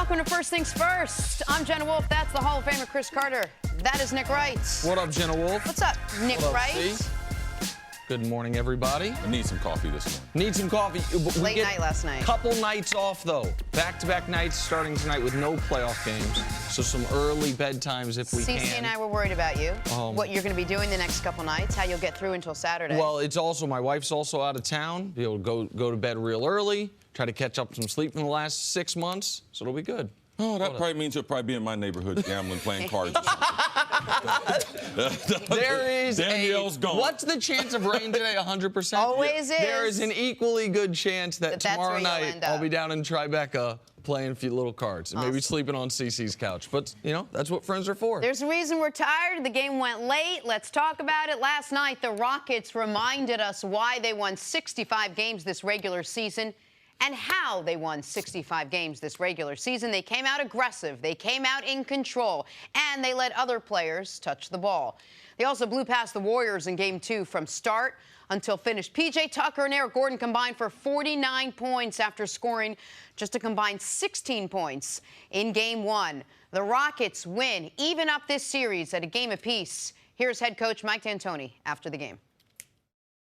welcome to First Things First. I'm Jenna Wolfe. That's the Hall of Famer Chris Carter. That is Nick Wright. What up, Jenna Wolfe? What's up, Nick Wright? Steve? Good morning, everybody. I need some coffee this morning. Need some coffee. Late night last night. Couple nights off, though. Back-to-back nights starting tonight with no playoff games. So some early bedtimes if we can. Cece and I were worried about you. What you're going to be doing the next couple nights, how you'll get through until Saturday. Well, it's also, my wife's also out of town. Be able to go to bed real early, try to catch up some sleep from the last 6 months. So it'll be good. Oh, that probably means you'll probably be in my neighborhood gambling, playing cards. There is Danielle's gone. What's the chance of rain today? 100%? Always is. There is an equally good chance that tomorrow night I'll be down in Tribeca playing a few little cards and maybe sleeping on Cece's couch. But, you know, that's what friends are for. There's a reason we're tired. The game went late. Let's talk about it. Last night, the Rockets reminded us why they won 65 games this regular season and how they won 65 games this regular season. They came out aggressive, they came out in control, and they let other players touch the ball. They also blew past the Warriors in Game 2 from start until finish. P.J. Tucker and Eric Gordon combined for 49 points after scoring just a combined 16 points in Game 1. The Rockets win, even up this series at a game apiece. Here's head coach Mike D'Antoni after the game.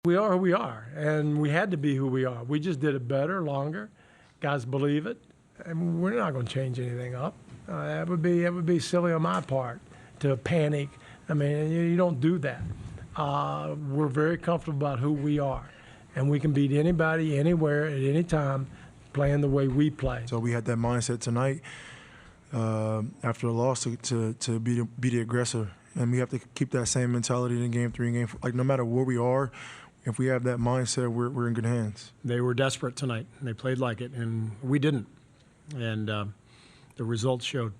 We are who we are, and we had to be who we are. We just did it better, longer. Guys believe it, and we're not going to change anything up. That would be silly on my part to panic. I mean, you don't do that. We're very comfortable about who we are, and we can beat anybody, anywhere, at any time, playing the way we play. So we had that mindset tonight after the loss to be the aggressor, and we have to keep that same mentality in Game 3 and Game 4. Like, no matter where we are, if we have that mindset, we're in good hands. They were desperate tonight, and they played like it, and we didn't. And the results showed.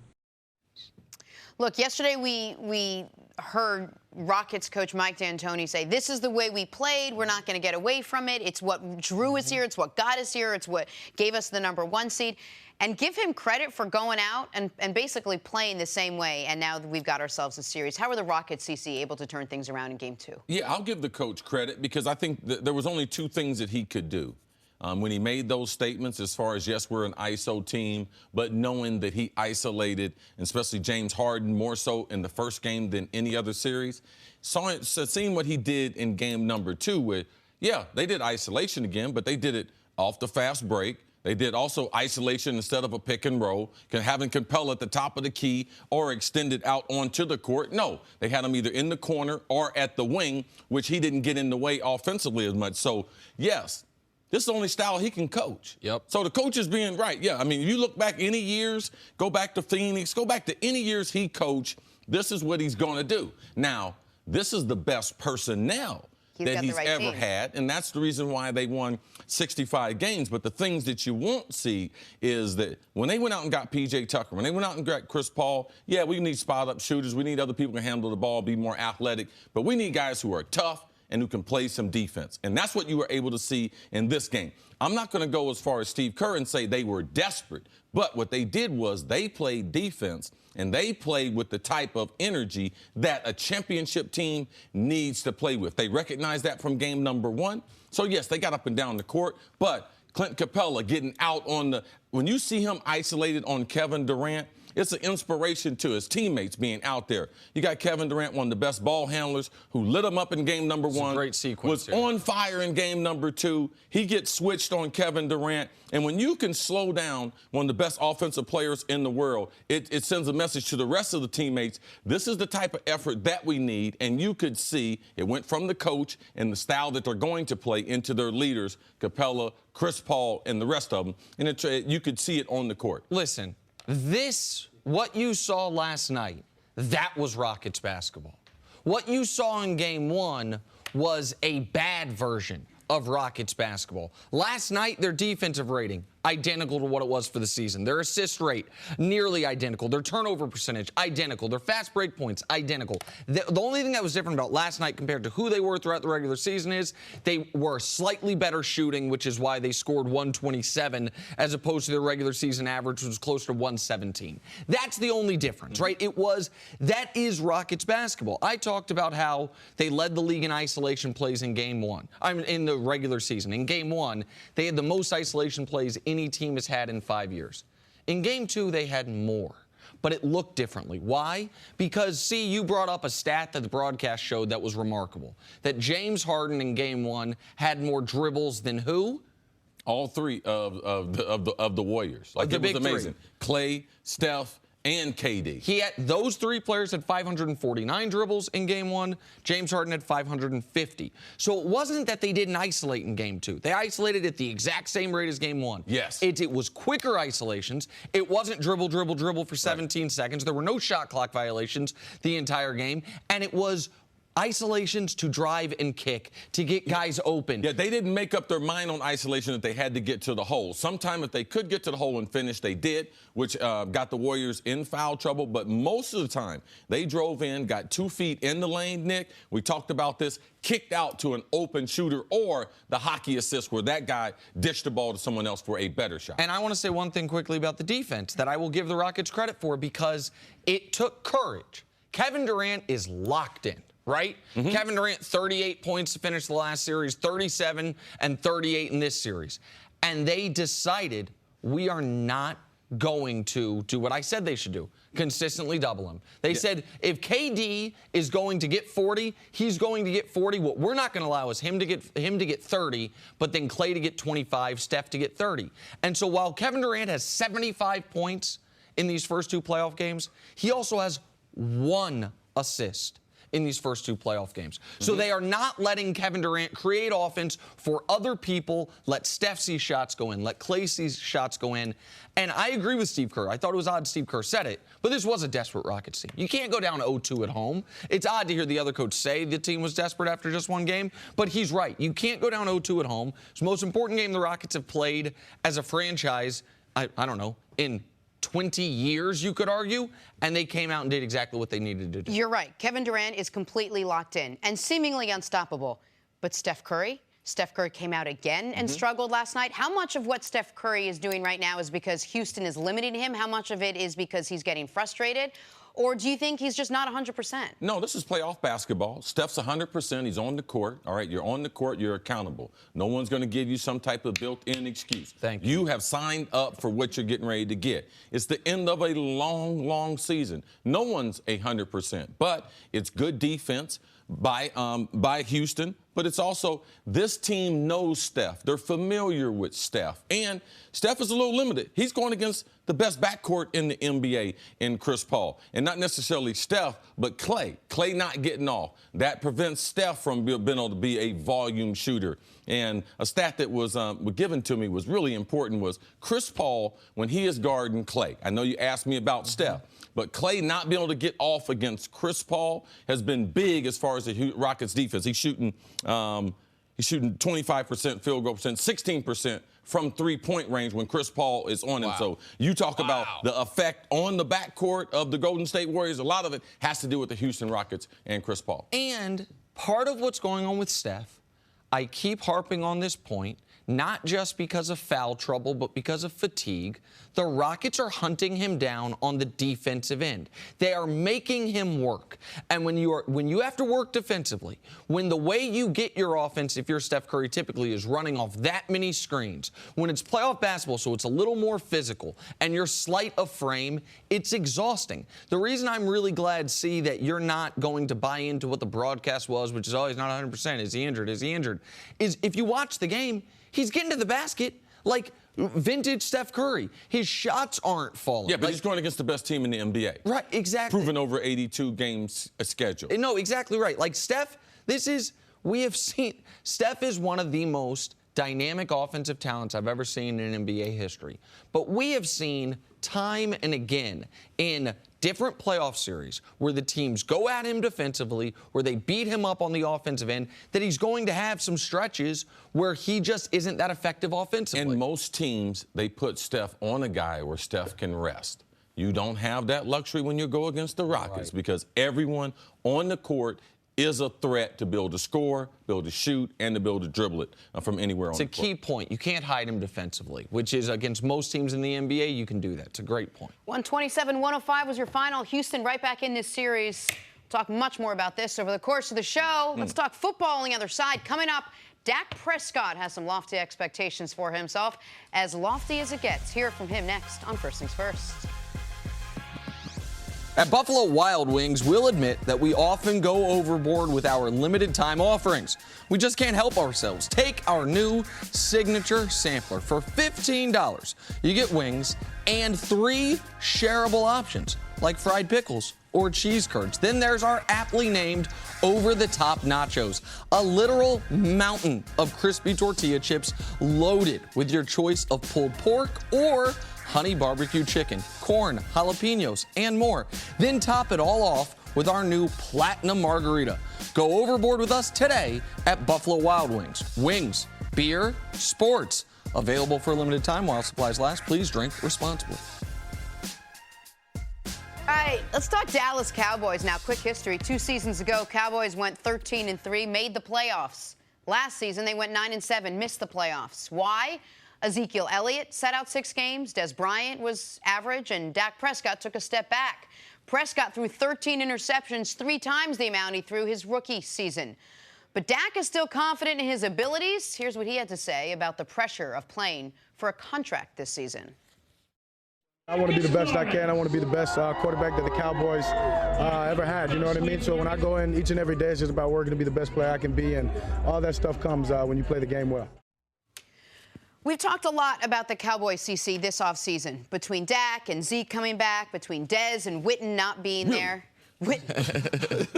Look, yesterday we heard Rockets coach Mike D'Antoni say, this is the way we played. We're not going to get away from it. It's what drew us here. It's what got us here. It's what gave us the #1 seed. And give him credit for going out and basically playing the same way. And now we've got ourselves a series. How are the Rockets, CC, able to turn things around in Game 2? Yeah, I'll give the coach credit because I think there was only two things that he could do. When he made those statements as far as, yes, we're an ISO team, but knowing that he isolated, and especially James Harden, more so in the first game than any other series, seeing what he did in game #2 where, yeah, they did isolation again, but they did it off the fast break. They did also isolation instead of a pick and roll, having Capella at the top of the key or extended out onto the court. No, they had him either in the corner or at the wing, which he didn't get in the way offensively as much. So, yes, this is the only style he can coach. Yep. So the coach is being right. Yeah, I mean, if you look back any years, go back to Phoenix, go back to any years he coached, this is what he's going to do. Now, this is the best personnel that he's ever had, and that's the reason why they won 65 games. But the things that you won't see is that when they went out and got P.J. Tucker, when they went out and got Chris Paul, yeah, we need spot-up shooters. We need other people to handle the ball, be more athletic. But we need guys who are tough and who can play some defense. And that's what you were able to see in this game. I'm not going to go as far as Steve Kerr and say they were desperate, but what they did was they played defense, and they played with the type of energy that a championship team needs to play with. They recognized that from game #1. So, yes, they got up and down the court, but Clint Capella getting out on the – when you see him isolated on Kevin Durant, it's an inspiration to his teammates being out there. You got Kevin Durant, one of the best ball handlers, who lit him up in game #1. Great sequence. Was on fire in game #2. He gets switched on Kevin Durant. And when you can slow down one of the best offensive players in the world, it sends a message to the rest of the teammates. This is the type of effort that we need. And you could see it went from the coach and the style that they're going to play into their leaders, Capella, Chris Paul, and the rest of them. And you could see it on the court. Listen. What you saw last night, that was Rockets basketball. What you saw in Game 1 was a bad version of Rockets basketball. Last night, their defensive rating, identical to what it was for the season. Their assist rate, nearly identical. Their turnover percentage, identical. Their fast break points, identical. The only thing that was different about last night compared to who they were throughout the regular season is they were slightly better shooting, which is why they scored 127 as opposed to their regular season average, which was closer to 117. That's the only difference, right? That is Rockets basketball. I talked about how they led the league in isolation plays in Game 1. In the regular season. In Game 1, they had the most isolation plays any team has had in 5 years. In Game 2, they had more, but it looked differently. Why? Because, see, you brought up a stat that the broadcast showed that was remarkable, that James Harden in Game 1 had more dribbles than who? All three of the Warriors. Like, it was amazing. Klay, Steph, and KD. Those three players had 549 dribbles in Game 1. James Harden had 550. So it wasn't that they didn't isolate in Game 2. They isolated at the exact same rate as Game 1. Yes. It was quicker isolations. It wasn't dribble for 17 seconds. There were no shot clock violations the entire game. And it was isolations to drive and kick, to get guys open. Yeah, they didn't make up their mind on isolation that they had to get to the hole. Sometime if they could get to the hole and finish, they did, which got the Warriors in foul trouble. But most of the time, they drove in, got 2 feet in the lane, Nick. We talked about this, kicked out to an open shooter or the hockey assist where that guy dished the ball to someone else for a better shot. And I want to say one thing quickly about the defense that I will give the Rockets credit for, because it took courage. Kevin Durant is locked in. Right? Mm-hmm. Kevin Durant, 38 points to finish the last series, 37 and 38 in this series. And they decided, we are not going to do what I said they should do, consistently double him. They said, if KD is going to get 40, he's going to get 40. What we're not going to allow is him to get 30, but then Klay to get 25, Steph to get 30. And so while Kevin Durant has 75 points in these first 2 playoff games, he also has 1 assist in these first 2 playoff games. So they are not letting Kevin Durant create offense for other people. Let Steph see shots go in. Let Klay see shots go in. And I agree with Steve Kerr. I thought it was odd Steve Kerr said it, but this was a desperate Rockets team. You can't go down 0-2 at home. It's odd to hear the other coach say the team was desperate after just 1 game, but he's right. You can't go down 0-2 at home. It's the most important game the Rockets have played as a franchise, I don't know, in 20 years, you could argue, and they came out and did exactly what they needed to do. You're right. Kevin Durant is completely locked in and seemingly unstoppable. But Steph Curry came out again and struggled last night. How much of what Steph Curry is doing right now is because Houston is limiting him? How much of it is because he's getting frustrated? Or do you think he's just not 100%? No, this is playoff basketball. Steph's 100%. He's on the court. All right, you're on the court. You're accountable. No one's going to give you some type of built-in excuse. Thank you. You have signed up for what you're getting ready to get. It's the end of a long, long season. No one's 100%, but it's good defense by Houston. But it's also, this team knows Steph. They're familiar with Steph. And Steph is a little limited. He's going against the best backcourt in the NBA in Chris Paul. And not necessarily Steph, but Klay. Klay not getting off. That prevents Steph from being able to be a volume shooter. And a stat that was given to me was really important was Chris Paul, when he is guarding Klay. I know you asked me about Steph. But Klay not being able to get off against Chris Paul has been big as far as the Rockets defense. He's shooting 25% field goal percent, 16% from three-point range when Chris Paul is on him. So you talk about the effect on the backcourt of the Golden State Warriors. A lot of it has to do with the Houston Rockets and Chris Paul. And part of what's going on with Steph, I keep harping on this point, not just because of foul trouble, but because of fatigue. The Rockets are hunting him down on the defensive end. They are making him work. And when you have to work defensively, when the way you get your offense, if you're Steph Curry, typically is running off that many screens, when it's playoff basketball, so it's a little more physical, and you're slight of frame, it's exhausting. The reason I'm really glad to see that you're not going to buy into what the broadcast was, which is always not 100%, is he injured, is if you watch the game, he's getting to the basket like vintage Steph Curry. His shots aren't falling. Yeah, but he's going against the best team in the NBA. Right, exactly. Proven over 82 games a schedule. No, exactly right. Like Steph, we have seen, Steph is one of the most dynamic offensive talents I've ever seen in NBA history. But we have seen time and again in different playoff series where the teams go at him defensively, where they beat him up on the offensive end, that he's going to have some stretches where he just isn't that effective offensively. And most teams, they put Steph on a guy where Steph can rest. You don't have that luxury when you go against the Rockets because everyone on the court is a threat to be able to score, be able to shoot, and to be able to dribble it from anywhere on the court. It's a key point. You can't hide him defensively, which is against most teams in the NBA, you can do that. It's a great point. 127-105 was your final. Houston right back in this series. Talk much more about this over the course of the show. Let's talk football on the other side. Coming up, Dak Prescott has some lofty expectations for himself, as lofty as it gets. Hear from him next on First Things First. At Buffalo Wild Wings, we'll admit that we often go overboard with our limited time offerings. We just can't help ourselves. Take our new signature sampler. For $15, you get wings and 3 shareable options, like fried pickles or cheese curds. Then there's our aptly named over-the-top nachos, a literal mountain of crispy tortilla chips loaded with your choice of pulled pork or honey barbecue chicken, corn, jalapenos, and more. Then top it all off with our new Platinum Margarita. Go overboard with us today at Buffalo Wild Wings. Wings, beer, sports. Available for a limited time while supplies last. Please drink responsibly. All right, let's talk Dallas Cowboys now. Quick history. 2 seasons ago, Cowboys went 13-3, made the playoffs. Last season, they went 9-7, missed the playoffs. Why? Ezekiel Elliott sat out 6 games. Des Bryant was average, and Dak Prescott took a step back. Prescott threw 13 interceptions, 3 times the amount he threw his rookie season. But Dak is still confident in his abilities. Here's what he had to say about the pressure of playing for a contract this season. I want to be the best I can. I want to be the best quarterback that the Cowboys ever had. You know what I mean? So when I go in each and every day, it's just about working to be the best player I can be, and all that stuff comes when you play the game well. We've talked a lot about the Cowboys, CC, this offseason, between Dak and Zeke coming back, between Dez and Witten not being there.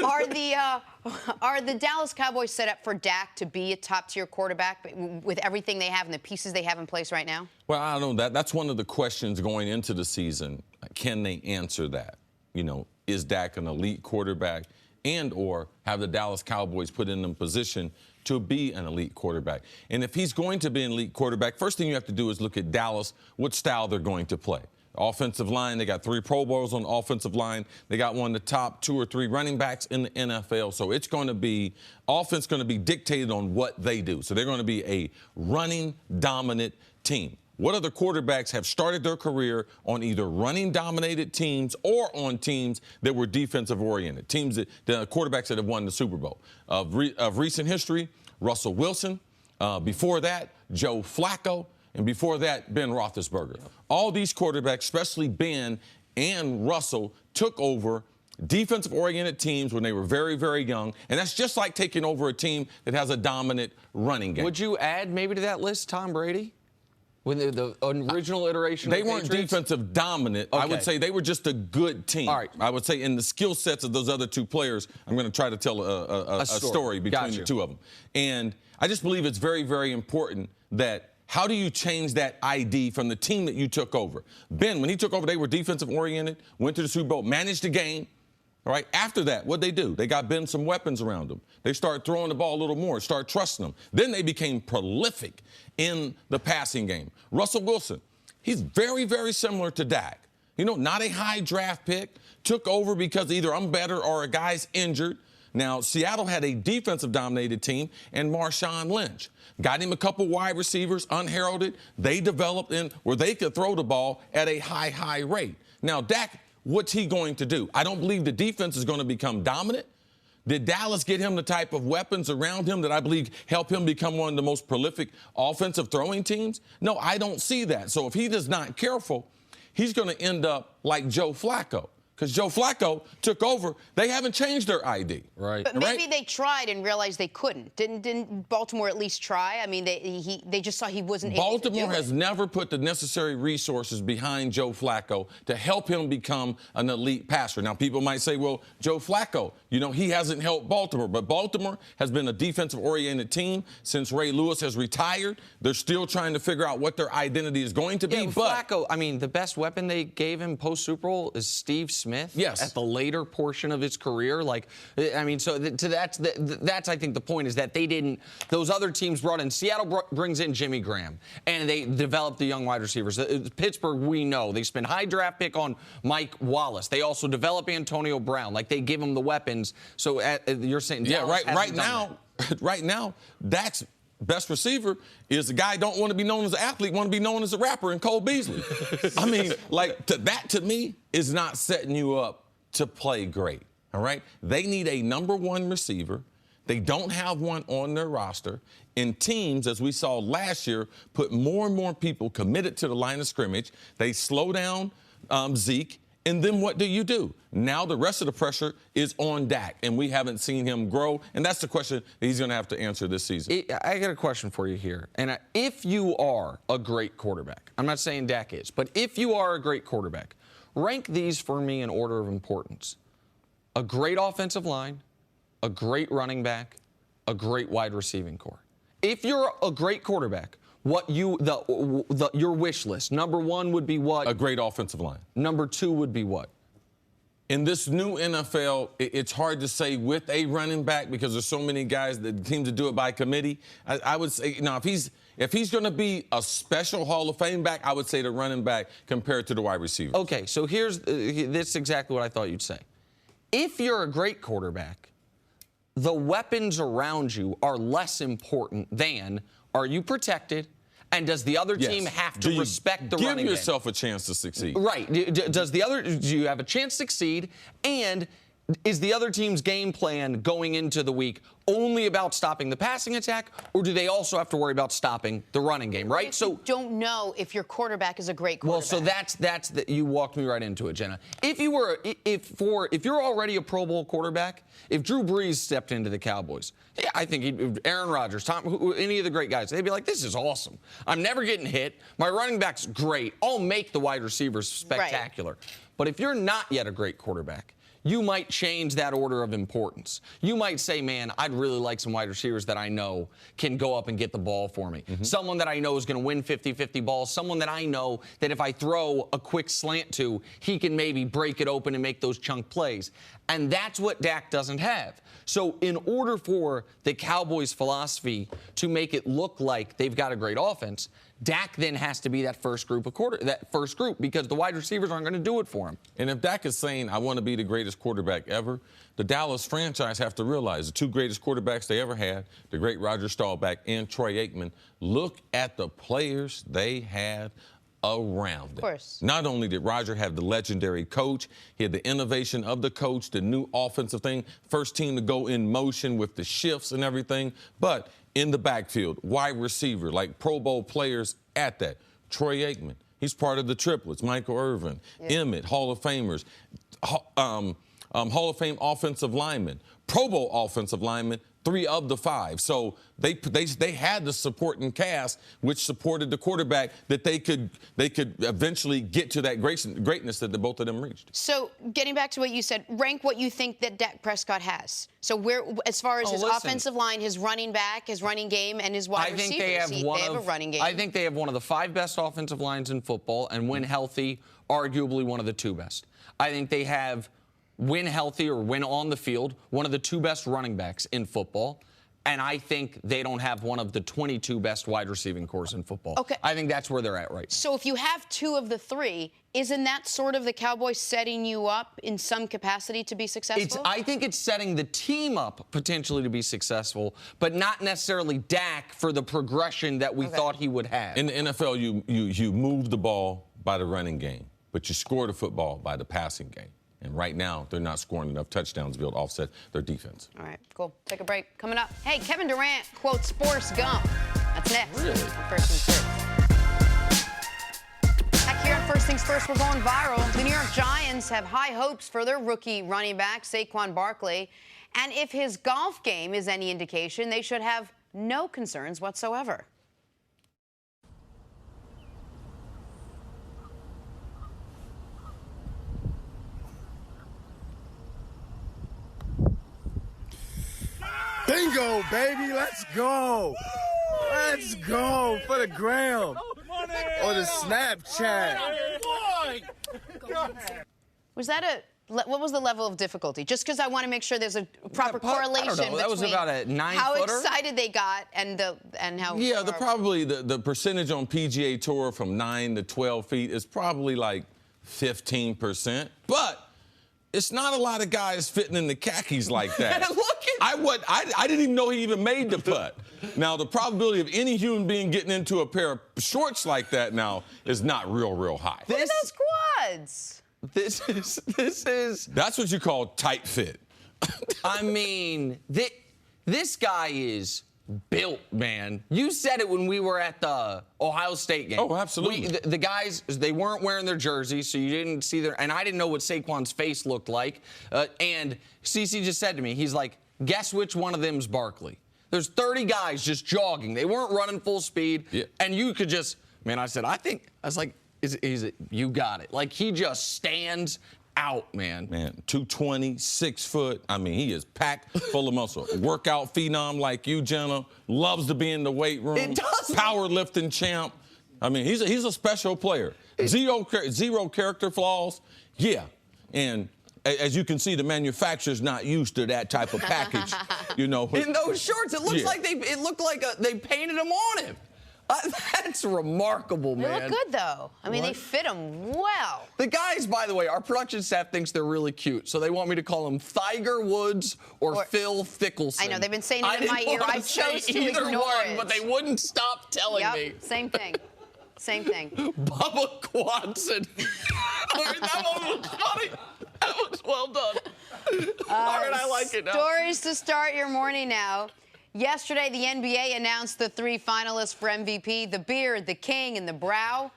Are the Dallas Cowboys set up for Dak to be a top-tier quarterback with everything they have and the pieces they have in place right now? Well, I don't know. That's one of the questions going into the season. Can they answer that? You know, is Dak an elite quarterback, and or have the Dallas Cowboys put in a position to be an elite quarterback? And if he's going to be an elite quarterback, first thing you have to do is look at Dallas, what style they're going to play. Offensive line, they got 3 Pro Bowls on the offensive line. They got one of the top 2 or 3 running backs in the NFL. So it's going to be, offense going to be dictated on what they do. So they're going to be a running dominant team. What other quarterbacks have started their career on either running dominated teams or on teams that were defensive oriented, teams that the quarterbacks that have won the Super Bowl? Of recent history, Russell Wilson. Before that, Joe Flacco. And before that, Ben Roethlisberger. All these quarterbacks, especially Ben and Russell, took over defensive-oriented teams when they were very, very young. And that's just like taking over a team that has a dominant running game. Would you add maybe to that list Tom Brady? When the original iteration they of the weren't Patriots? Defensive dominant. Okay. I would say they were just a good team. All right. I would say in the skill sets of those other 2 players, I'm going to try to tell a story between the 2 of them. And I just believe it's very, very important that how do you change that ID from the team that you took over? Ben, when he took over, they were defensive-oriented, went to the Super Bowl, managed the game. All right, after that, what'd they do? They got Ben some weapons around them. They started throwing the ball a little more, started trusting them. Then they became prolific in the passing game. Russell Wilson, he's very, very similar to Dak. You know, not a high draft pick, took over because either I'm better or a guy's injured. Now, Seattle had a defensive-dominated team and Marshawn Lynch. Got him a couple wide receivers, unheralded. They developed in where they could throw the ball at a high, high rate. Now, Dak, what's he going to do? I don't believe the defense is going to become dominant. Did Dallas get him the type of weapons around him that I believe help him become one of the most prolific offensive throwing teams? No, I don't see that. So if he is not careful, he's going to end up like Joe Flacco. Because Joe Flacco took over, they haven't changed their ID. Right. But maybe they tried and realized they couldn't. Didn't Baltimore at least try? I mean, they just saw he wasn't able to do it. Baltimore has never put the necessary resources behind Joe Flacco to help him become an elite passer. Now, people might say, well, Joe Flacco, you know, he hasn't helped Baltimore. But Baltimore has been a defensive-oriented team since Ray Lewis has retired. They're still trying to figure out what their identity is going to be. But Flacco, I mean, the best weapon they gave him post-Super Bowl is Steve Smith. Yes. At the later portion of his career. Like, I mean, so that's I think the point is that they didn't, those other teams brought in, Seattle brings in Jimmy Graham, and they developed the young wide receivers. Pittsburgh, we know, they spend high draft pick on Mike Wallace. They also develop Antonio Brown. Like, they give him the weapons. So you're saying Dallas right now, Dak's best receiver is a guy don't want to be known as an athlete, want to be known as a rapper, and Cole Beasley. I mean, like, that to me is not setting you up to play great. All right? They need a number one receiver. They don't have one on their roster. And teams, as we saw last year, put more and more people committed to the line of scrimmage. They slow down Zeke. And then what do? Now the rest of the pressure is on Dak, and we haven't seen him grow. And that's the question that he's going to have to answer this season. I got a question for you here. And if you are a great quarterback, I'm not saying Dak is, but if you are a great quarterback, rank these for me in order of importance. A great offensive line, a great running back, a great wide receiving core. If you're a great quarterback, your wish list, number one would be what? A great offensive line. Number two would be what? In this new NFL, it's hard to say with a running back because there's so many guys that seem to do it by committee. I would say, if he's going to be a special Hall of Fame back, I would say the running back compared to the wide receiver. Okay, so this is exactly what I thought you'd say. If you're a great quarterback, the weapons around you are less important than, are you protected? And does the other team have to respect the running game? Give yourself a chance to succeed. Right. Do you have a chance to succeed? And is the other team's game plan going into the week only about stopping the passing attack, or do they also have to worry about stopping the running game, right? So don't know if your quarterback is a great quarterback. Well, so that's you walked me right into it, Jenna. If you're already a Pro Bowl quarterback, if Drew Brees stepped into the Cowboys, yeah, I think Aaron Rodgers, any of the great guys, they'd be like, this is awesome. I'm never getting hit. My running back's great. I'll make the wide receivers spectacular. Right. But if you're not yet a great quarterback, you might change that order of importance. You might say, man, I'd really like some wide receivers that I know can go up and get the ball for me. Mm-hmm. Someone that I know is going to win 50-50 balls. Someone that I know that if I throw a quick slant to, he can maybe break it open and make those chunk plays. And that's what Dak doesn't have. So in order for the Cowboys' philosophy to make it look like they've got a great offense, Dak then has to be that first group because the wide receivers aren't going to do it for him. And if Dak is saying, I want to be the greatest quarterback ever, the Dallas franchise have to realize the two greatest quarterbacks they ever had, the great Roger Staubach and Troy Aikman, look at the players they had around them. Of course. Not only did Roger have the legendary coach, he had the innovation of the coach, the new offensive thing, first team to go in motion with the shifts and everything, but in the backfield, wide receiver, like Pro Bowl players at that. Troy Aikman, he's part of the triplets. Michael Irvin, Emmett, Hall of Famers, Hall of Fame offensive linemen, Pro Bowl offensive linemen, 3 of the 5. So they had the supporting cast, which supported the quarterback that they could eventually get to that greatness that the both of them reached. So getting back to what you said, rank what you think that Dak Prescott has. So where, as far as his offensive line, his running back, his running game, and his wide receivers, they have a running game. I think they have one of the 5 best offensive lines in football, and when healthy, arguably one of the 2 best. I think they have, when healthy or when on the field, one of the 2 best running backs in football. And I think they don't have one of the 22 best wide receiving cores in football. Okay. I think that's where they're at right now. So if you have 2 of the 3, isn't that sort of the Cowboys setting you up in some capacity to be successful? I think it's setting the team up potentially to be successful, but not necessarily Dak for the progression that we thought he would have. In the NFL, you move the ball by the running game, but you score the football by the passing game. And right now, they're not scoring enough touchdowns to be able to offset their defense. All right, cool. Take a break. Coming up, hey, Kevin Durant quotes Forrest Gump. That's next. Really? First things first. Back here on First Things First, we're going viral. The New York Giants have high hopes for their rookie running back, Saquon Barkley. And if his golf game is any indication, they should have no concerns whatsoever. Bingo, baby, let's go. Let's go for the gram or the Snapchat. Was that what was the level of difficulty? Just because I want to make sure there's a proper correlation between that was about a 9-footer. How excited they got and how. Yeah, probably the percentage on PGA Tour from 9 to 12 feet is probably like 15%, but it's not a lot of guys fitting in the khakis like that. I didn't even know he even made the putt. Now, the probability of any human being getting into a pair of shorts like that now is not real high. Look at those quads. This is. That's what you call tight fit. I mean, this guy is built, man. You said it when we were at the Ohio State game. Oh, absolutely. The guys, they weren't wearing their jerseys, so you didn't see their, and I didn't know what Saquon's face looked like. And CeCe just said to me, he's like, guess which one of them's Barkley? There's 30 guys just jogging. They weren't running full speed. Yeah. And you could just, man, I was like, is it, you got it. Like, he just stands out, man. 220, 6 foot. I mean, he is packed full of muscle. Workout phenom like you, Jenna. Loves to be in the weight room. It does. Powerlifting champ. I mean, he's a special player. Zero character flaws. Yeah. And as you can see, the manufacturer's not used to that type of package. You know. In those shorts, it looks like it looked like they painted them on him. That's remarkable, man. They look good, though. I mean, they fit him well. The guys, by the way, our production staff thinks they're really cute, so they want me to call them Tiger Woods or Phil Mickelson. I know, they've been saying it in my ear. I chose to ignore it. But they wouldn't stop telling me. Same thing. Same thing. Bubba Quadson. That one was funny. That was well done. All right, I like it now. Stories to start your morning now. Yesterday, the NBA announced the 3 finalists for MVP, the Beard, the King, and the Brow.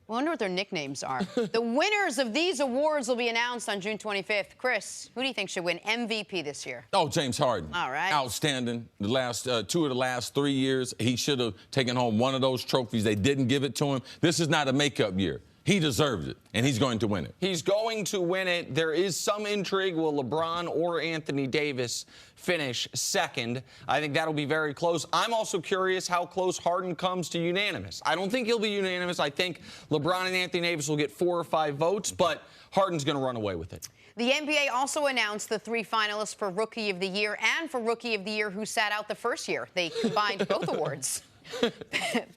I wonder what their nicknames are. The winners of these awards will be announced on June 25th. Chris, who do you think should win MVP this year? Oh, James Harden. All right. Outstanding. The last 2 of the last 3 years, he should have taken home one of those trophies. They didn't give it to him. This is not a makeup year. He deserves it, and he's going to win it. He's going to win it. There is some intrigue. Will LeBron or Anthony Davis finish second? I think that'll be very close. I'm also curious how close Harden comes to unanimous. I don't think he'll be unanimous. I think LeBron and Anthony Davis will get 4 or 5 votes, but Harden's going to run away with it. The NBA also announced the 3 finalists for Rookie of the Year and for Rookie of the Year who sat out the first year. They combined both awards.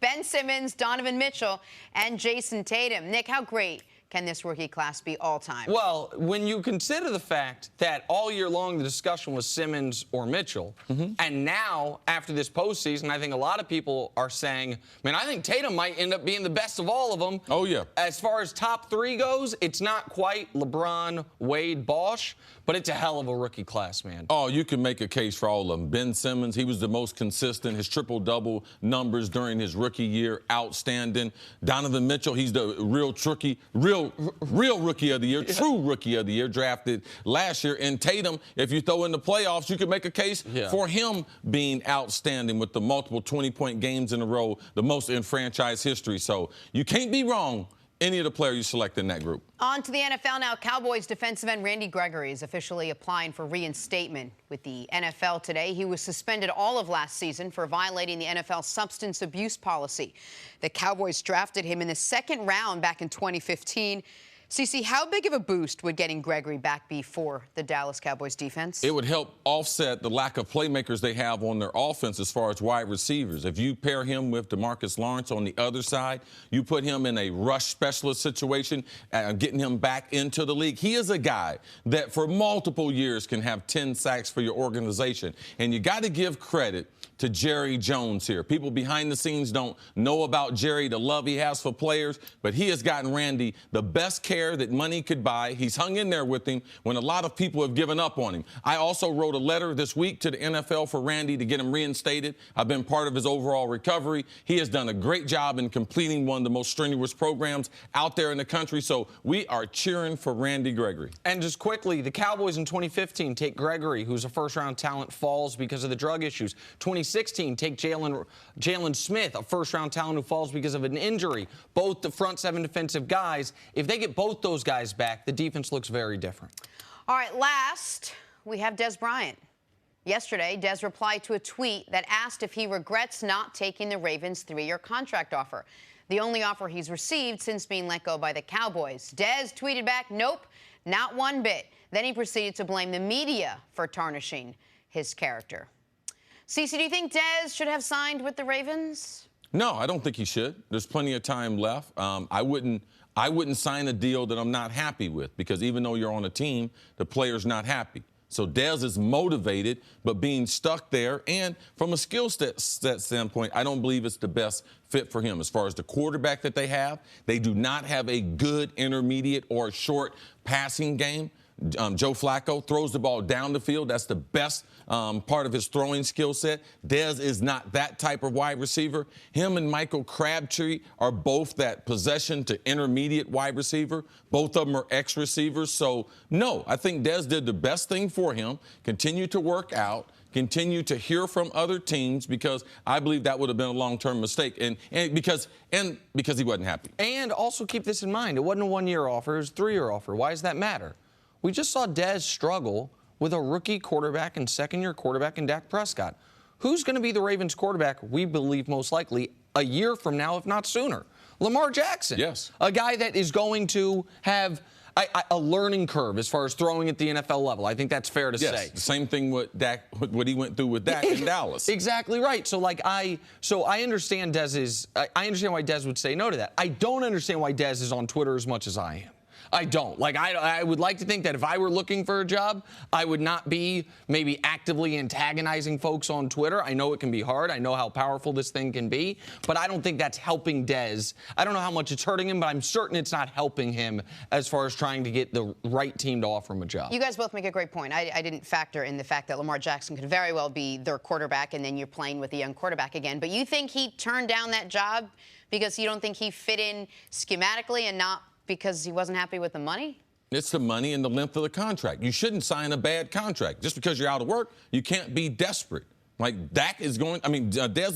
Ben Simmons, Donovan Mitchell, and Jason Tatum. Nick, how great can this rookie class be all time? Well, when you consider the fact that all year long the discussion was Simmons or Mitchell, and now after this postseason, I think a lot of people are saying, man, I think Tatum might end up being the best of all of them. Oh, yeah. As far as top 3 goes, it's not quite LeBron, Wade, Bosh, but it's a hell of a rookie class, man. Oh, you can make a case for all of them. Ben Simmons, he was the most consistent. His triple-double numbers during his rookie year, outstanding. Donovan Mitchell, he's the real rookie of the year, true rookie of the year, drafted last year. And Tatum, if you throw in the playoffs, you could make a case for him being outstanding with the multiple 20-point games in a row, the most in franchise history. So you can't be wrong. Any of the players you select in that group. On to the NFL now. Cowboys defensive end Randy Gregory is officially applying for reinstatement with the NFL today. He was suspended all of last season for violating the NFL substance abuse policy. The Cowboys drafted him in the 2nd round back in 2015. CeCe, how big of a boost would getting Gregory back be for the Dallas Cowboys defense? It would help offset the lack of playmakers they have on their offense as far as wide receivers. If you pair him with DeMarcus Lawrence on the other side, you put him in a rush specialist situation, getting him back into the league. He is a guy that for multiple years can have 10 sacks for your organization. And you got to give credit to Jerry Jones here. People behind the scenes don't know about Jerry, the love he has for players, but he has gotten Randy the best care that money could buy. He's hung in there with him when a lot of people have given up on him. I also wrote a letter this week to the NFL for Randy to get him reinstated. I've been part of his overall recovery. He has done a great job in completing one of the most strenuous programs out there in the country, so we are cheering for Randy Gregory. And just quickly, the Cowboys in 2015 take Gregory, who's a first-round talent, falls because of the drug issues. 2016, take Jalen Smith, a first-round talent who falls because of an injury. Both the front 7 defensive guys. If they get both those guys back, the defense looks very different. All right, last, we have Des Bryant. Yesterday, Des replied to a tweet that asked if he regrets not taking the Ravens' 3-year contract offer, the only offer he's received since being let go by the Cowboys. Des tweeted back, nope, not one bit. Then he proceeded to blame the media for tarnishing his character. CeCe, do you think Des should have signed with the Ravens? No, I don't think he should. There's plenty of time left. I wouldn't sign a deal that I'm not happy with, because even though you're on a team, the player's not happy. So Des is motivated, but being stuck there, and from a skill set standpoint, I don't believe it's the best fit for him. As far as the quarterback that they do not have a good intermediate or short passing game. Joe Flacco throws the ball down the field. That's the best part of his throwing skill set. Dez is not that type of wide receiver. Him and Michael Crabtree are both that possession to intermediate wide receiver. Both of them are ex-receivers. So, no, I think Dez did the best thing for him. Continue to work out. Continue to hear from other teams, because I believe that would have been a long-term mistake, and because he wasn't happy. And also keep this in mind, it wasn't a one-year offer, it was a 3-year offer. Why does that matter? We just saw Dez struggle with a rookie quarterback and second-year quarterback in Dak Prescott. Who's going to be the Ravens quarterback, we believe most likely, a year from now, if not sooner? Lamar Jackson. Yes. A guy that is going to have a learning curve as far as throwing at the NFL level. I think that's fair to say. The same thing with Dak, what he went through with Dak in Dallas. Exactly right. So I understand I understand why Dez would say no to that. I don't understand why Dez is on Twitter as much as I am. I don't. I would like to think that if I were looking for a job, I would not be maybe actively antagonizing folks on Twitter. I know it can be hard. I know how powerful this thing can be. But I don't think that's helping Dez. I don't know how much it's hurting him, but I'm certain it's not helping him as far as trying to get the right team to offer him a job. You guys both make a great point. I didn't factor in the fact that Lamar Jackson could very well be their quarterback, and then you're playing with a young quarterback again. But you think he turned down that job because you don't think he fit in schematically and not because he wasn't happy with the money? It's the money and the length of the contract. You shouldn't sign a bad contract. Just because you're out of work, you can't be desperate. Like Dez is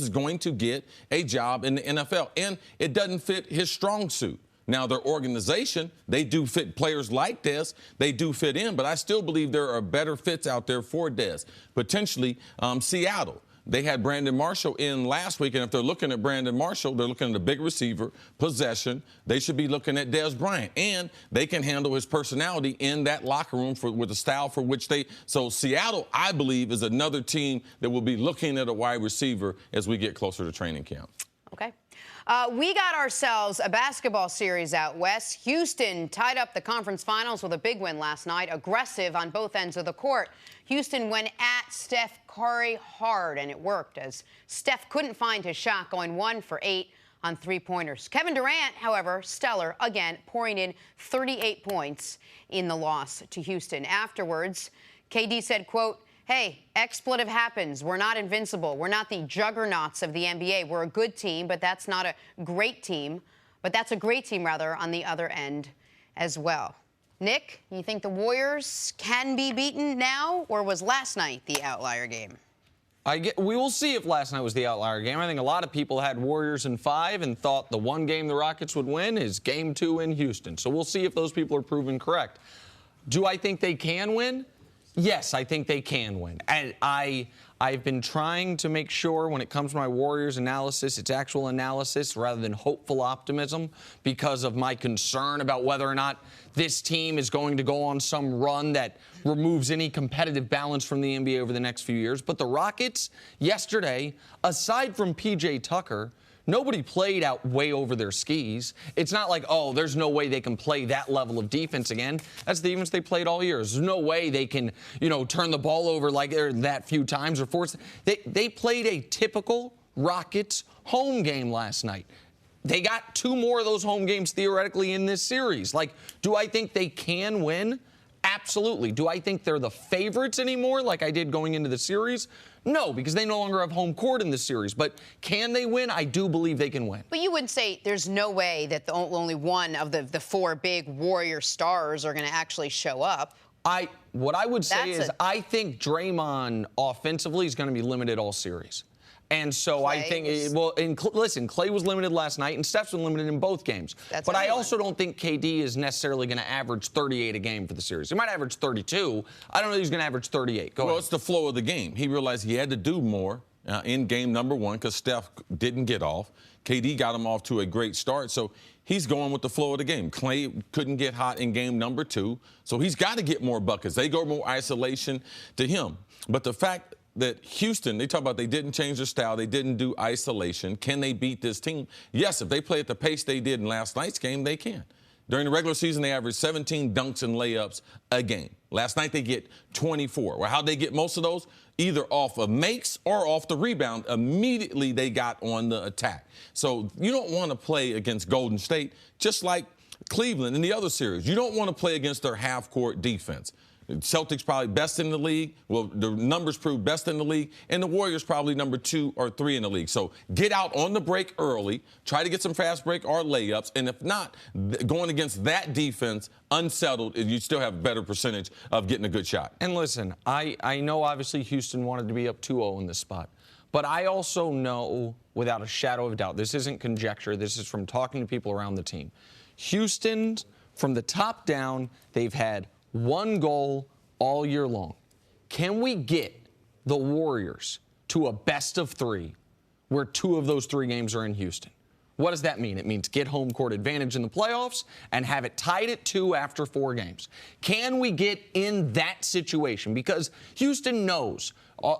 going to get a job in the NFL, and it doesn't fit his strong suit. Now, their organization, they do fit players like Dez. They do fit in, but I still believe there are better fits out there for Dez. Potentially Seattle. They had Brandon Marshall in last week, and if they're looking at Brandon Marshall, they're looking at a big receiver, possession. They should be looking at Dez Bryant, and they can handle his personality in that locker room with the style for which they. So Seattle, I believe, is another team that will be looking at a wide receiver as we get closer to training camp. Okay. We got ourselves a basketball series out west. Houston tied up the conference finals with a big win last night, aggressive on both ends of the court. Houston went at Steph Curry hard, and it worked, as Steph couldn't find his shot, going 1 for 8 on three-pointers. Kevin Durant, however, stellar, again, pouring in 38 points in the loss to Houston. Afterwards, KD said, quote, "Hey, expletive happens. We're not invincible. We're not the juggernauts of the NBA. We're a good team, but that's not a great team. But that's a great team, rather, on the other end as well." Nick, you think the Warriors can be beaten now, or was last night the outlier game? We will see if last night was the outlier game. I think a lot of people had Warriors in 5 and thought the one game the Rockets would win is Game 2 in Houston. So we'll see if those people are proven correct. Do I think they can win? Yes, I think they can win. And I've been trying to make sure when it comes to my Warriors analysis, it's actual analysis rather than hopeful optimism, because of my concern about whether or not this team is going to go on some run that removes any competitive balance from the NBA over the next few years. But the Rockets yesterday, aside from PJ Tucker, nobody played out way over their skis. It's not like, oh, there's no way they can play that level of defense again. That's the defense they played all year. There's no way they can, turn the ball over like that few times or force. They played a typical Rockets home game last night. They got 2 more of those home games theoretically in this series. Do I think they can win? Absolutely. Do I think they're the favorites anymore like I did going into the series? No, because they no longer have home court in the series. But can they win? I do believe they can win. But you wouldn't say there's no way that only one of the 4 big Warrior stars are going to actually show up. What I would say is I think Draymond offensively is going to be limited all series. And so I think, listen, Clay was limited last night, and Steph's been limited in both games. But I also don't think KD is necessarily going to average 38 a game for the series. He might average 32. I don't know if he's going to average 38. Go ahead. It's the flow of the game. He realized he had to do more in game number 1 because Steph didn't get off. KD got him off to a great start, so he's going with the flow of the game. Clay couldn't get hot in game number 2, so he's got to get more buckets. They go more isolation to him. But the fact that Houston, they talk about they didn't change their style, they didn't do isolation. Can they beat this team? Yes, if they play at the pace they did in last night's game, they can. During the regular season, they averaged 17 dunks and layups a game. Last night, they get 24. Well, how'd they get most of those? Either off of makes or off the rebound. Immediately, they got on the attack. So you don't want to play against Golden State, just like Cleveland in the other series, you don't want to play against their half-court defense. Celtics probably best in the league. Well, the numbers prove best in the league. And the Warriors probably number 2 or 3 in the league. So get out on the break early. Try to get some fast break or layups. And if not, going against that defense, unsettled, you still have a better percentage of getting a good shot. And listen, I know obviously Houston wanted to be up 2-0 in this spot. But I also know, without a shadow of a doubt, this isn't conjecture. This is from talking to people around the team. Houston, from the top down, they've had one goal all year long. Can we get the Warriors to a best of 3 where 2 of those 3 games are in Houston? What does that mean? It means get home court advantage in the playoffs and have it tied at 2 after 4 games. Can we get in that situation? Because Houston knows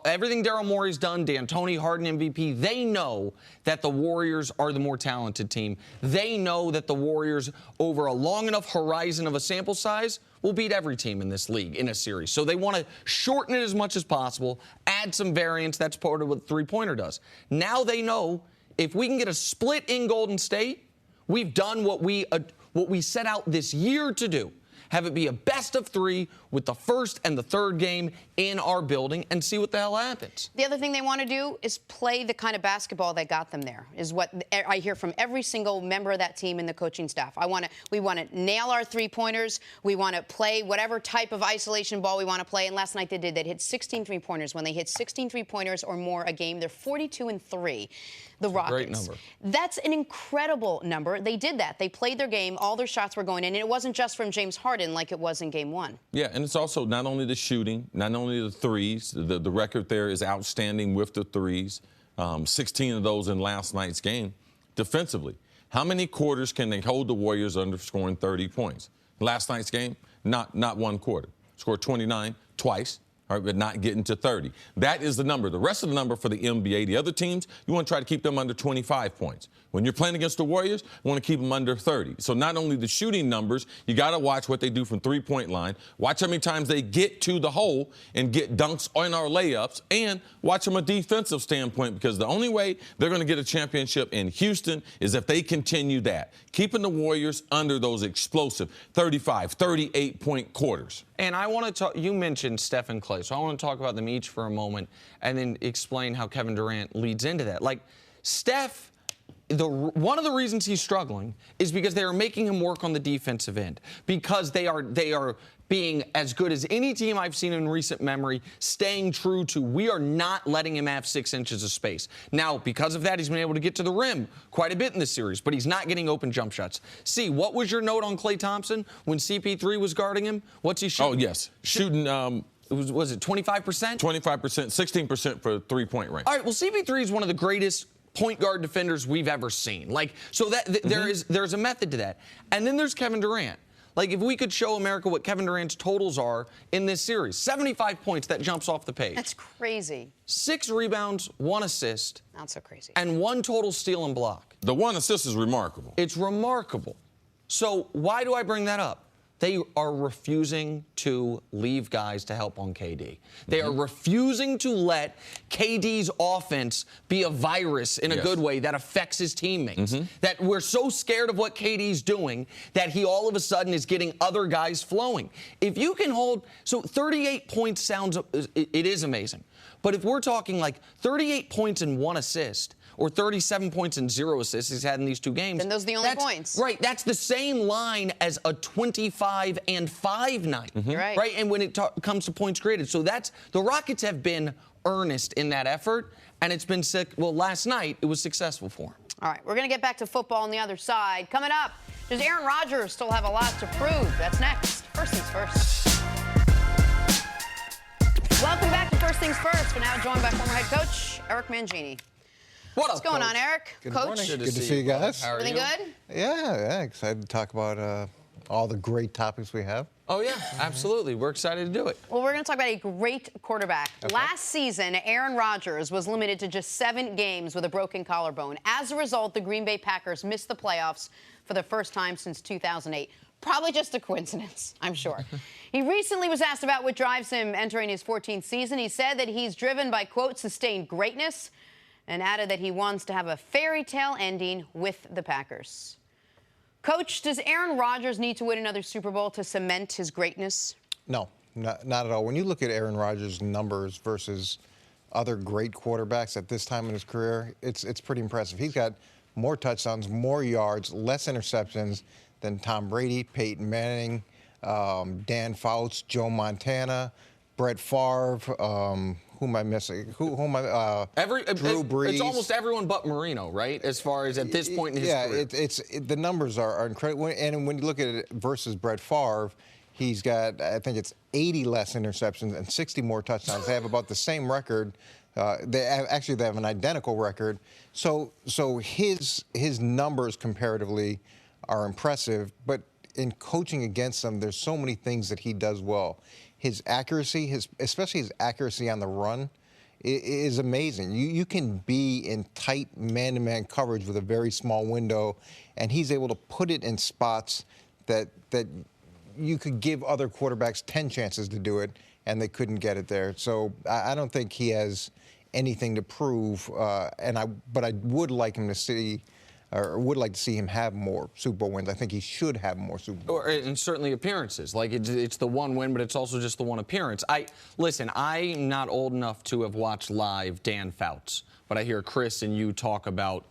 everything Daryl Morey's done, D'Antoni, Harden, MVP, they know that the Warriors are the more talented team. They know that the Warriors, over a long enough horizon of a sample size, will beat every team in this league in a series. So they want to shorten it as much as possible, add some variance. That's part of what the three-pointer does. Now they know if we can get a split in Golden State, we've done what we set out this year to do. Have it be a best of 3 with the first and the third game in our building and see what the hell happens. The other thing they want to do is play the kind of basketball that got them there, is what I hear from every single member of that team and the coaching staff. We want to nail our three-pointers. We want to play whatever type of isolation ball we want to play. And last night they did. They hit 16 three-pointers. When they hit 16 three-pointers or more a game, they're 42-3. The Rockets. Great number. That's an incredible number. They did that. They played their game. All their shots were going in. And it wasn't just from James Harden like it was in Game 1. Yeah, and it's also not only the shooting, not only the threes. The record there is outstanding with the threes. 16 of those in last night's game. Defensively, how many quarters can they hold the Warriors under scoring 30 points? Last night's game, not one quarter. Scored 29 twice. All right, but not getting to 30. That is the number. The rest of the number for the NBA, the other teams, you want to try to keep them under 25 points. When you're playing against the Warriors, you want to keep them under 30. So not only the shooting numbers, you got to watch what they do from three-point line. Watch how many times they get to the hole and get dunks on our layups, and watch from a defensive standpoint, because the only way they're going to get a championship in Houston is if they continue that, keeping the Warriors under those explosive 35, 38-point quarters. And I want to talk, you mentioned Steph and Klay, so I want to talk about them each for a moment and then explain how Kevin Durant leads into that. Like, Steph, one of the reasons he's struggling is because they are making him work on the defensive end, because they are being as good as any team I've seen in recent memory, staying true to, we are not letting him have 6 inches of space. Now, because of that, he's been able to get to the rim quite a bit in this series, but he's not getting open jump shots. See, what was your note on Klay Thompson when CP3 was guarding him? What's he shooting? Oh, yes. Shooting, was it 25%? 25%, 16% for three-point range. All right, well, CP3 is one of the greatest point guard defenders we've ever seen. Like, so that there's a method to that. And then there's Kevin Durant. Like, if we could show America what Kevin Durant's totals are in this series, 75 points, that jumps off the page. That's crazy. 6 rebounds, 1 assist. Not so crazy. And 1 total steal and block. The 1 assist is remarkable. It's remarkable. So why do I bring that up? They are refusing to leave guys to help on KD. They are refusing to let KD's offense be a virus in a good way that affects his teammates. That we're so scared of what KD's doing that he all of a sudden is getting other guys flowing. If you can hold, so 38 points sounds, it is amazing. But if we're talking like 38 points and 1 assist, or 37 points and 0 assists he's had in these 2 games. Then those are the only points. Right, that's the same line as a 25-5 night. Right. Right, and when it comes to points created. So that's, the Rockets have been earnest in that effort, and it's been sick. Well, last night, it was successful for them. All right, we're going to get back to football on the other side. Coming up, does Aaron Rodgers still have a lot to prove? That's next. First things first. Welcome back to First Things First. We're now joined by former head coach Eric Mangini. What's going on, Eric? Good Coach? morning. Good to see you guys. How are Everything you? good? Yeah, excited to talk about all the great topics we have. Oh, yeah, absolutely. We're excited to do it. Well, we're going to talk about a great quarterback. Okay. Last season, Aaron Rodgers was limited to just 7 games with a broken collarbone. As a result, the Green Bay Packers missed the playoffs for the first time since 2008. Probably just a coincidence, I'm sure. He recently was asked about what drives him entering his 14th season. He said that he's driven by, quote, sustained greatness, and added that he wants to have a fairy tale ending with the Packers. Coach, does Aaron Rodgers need to win another Super Bowl to cement his greatness? No, not at all. When you look at Aaron Rodgers' numbers versus other great quarterbacks at this time in his career, it's pretty impressive. He's got more touchdowns, more yards, less interceptions than Tom Brady, Peyton Manning, Dan Fouts, Joe Montana, Brett Favre. Who am I missing? Who am I? Drew Brees. It's almost everyone but Marino, right? As far as at this point in his career. Yeah, the numbers are incredible. And when you look at it versus Brett Favre, he's got, I think it's 80 less interceptions and 60 more touchdowns. They have about the same record. They have an identical record. So his numbers comparatively are impressive, but in coaching against them, there's so many things that he does well. His accuracy, especially his accuracy on the run, is amazing. You can be in tight man-to-man coverage with a very small window, and he's able to put it in spots that you could give other quarterbacks 10 chances to do it, and they couldn't get it there. So I don't think he has anything to prove, but I would like him to see, or would like to see him have more Super Bowl wins. I think he should have more Super Bowl wins. And certainly appearances. Like, it's the one win, but it's also just the one appearance. Listen, I'm not old enough to have watched live Dan Fouts, but I hear Chris and you talk about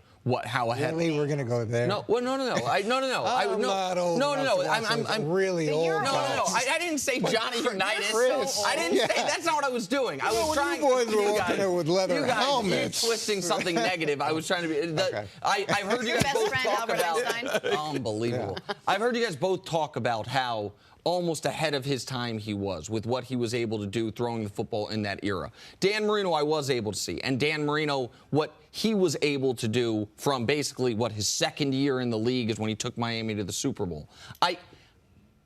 how ahead. Really, we're gonna go there? No, well, no. I'm not old. I'm really old. No. I didn't say Johnny Unitas. Chris. I didn't say that's not what I was doing. I was trying. You boys were walking there with leather helmets. You twisting something negative. I was trying to be. Okay. I've heard you guys both talk about. Einstein. Unbelievable. Yeah. I've heard you guys both talk about how almost ahead of his time he was with what he was able to do throwing the football in that era. Dan Marino I was able to see, and Dan Marino, what he was able to do from basically his second year in the league is when he took Miami to the Super Bowl. I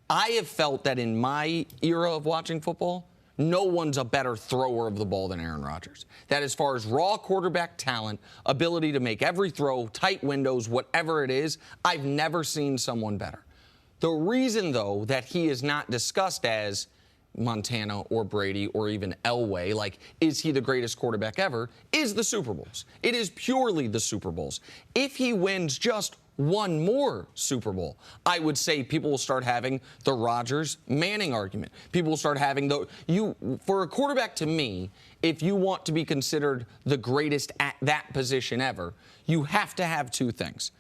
have felt that in my era of watching football, no one's a better thrower of the ball than Aaron Rodgers. That as far as raw quarterback talent, ability to make every throw, tight windows, whatever it is, I've never seen someone better. The reason, though, that he is not discussed as Montana or Brady or even Elway, like, is he the greatest quarterback ever, is the Super Bowls. It is purely the Super Bowls. If he wins just one more Super Bowl, I would say people will start having the Rodgers-Manning argument. People will start having for a quarterback, to me, if you want to be considered the greatest at that position ever, you have to have two things: